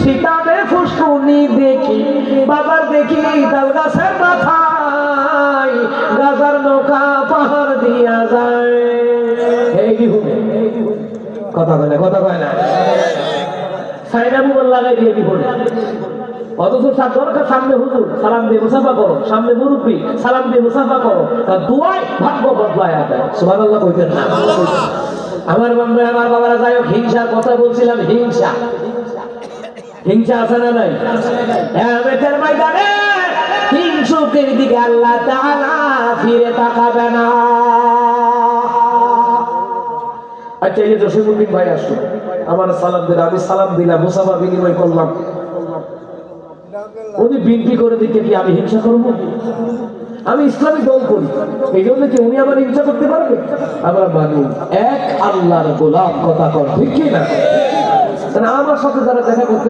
শীতাবে ফুসকুনি দেখি বাবার দেখি তাল গাছের মাথায় গাজার নৌকা পাহাড় দিয়া যায়। এই বিহুনে কথা কয় না, কথা কয় না। সাইনা মুগল লাগাই দিয়ে বিহুনে, অথচ দরকার সামনে হুজুর সালাম দিয়ে মুসাফা করো, সামনে মুরব্বী সালাম দিয়ে মুসাফা করো, তার দুয়ায় ভাগ্য বদলায় দেয়। সুবহানাল্লাহ কইতেন না? আমার বন্ধু আমার বাবারা যাই হোক, হিংসার কথা বলছিলাম। হিংসা হিংসা আছে না নাই? কিয়ামতের ময়দানে হিংসুকের দিকে আল্লাহ তাআলা ফিরে তাকাবে না। আচ্ছা, এই যে জসিমউদ্দিন ভাই আসলো, আমার সালাম দিলাম, আমি সালাম দিলাম, মুসাফা বিনিময় করলাম। উনি বিনতি করে দিতে কি আমি হিংসা করবো? আমি ইসলামী দল করি, এই জন্য কি উনি আমার হিংসা করতে পারবে? আমরা মানি এক আল্লাহর গোলাম, কথা কর ঠিক কি না? আমার সাথে যারা দেখা করতে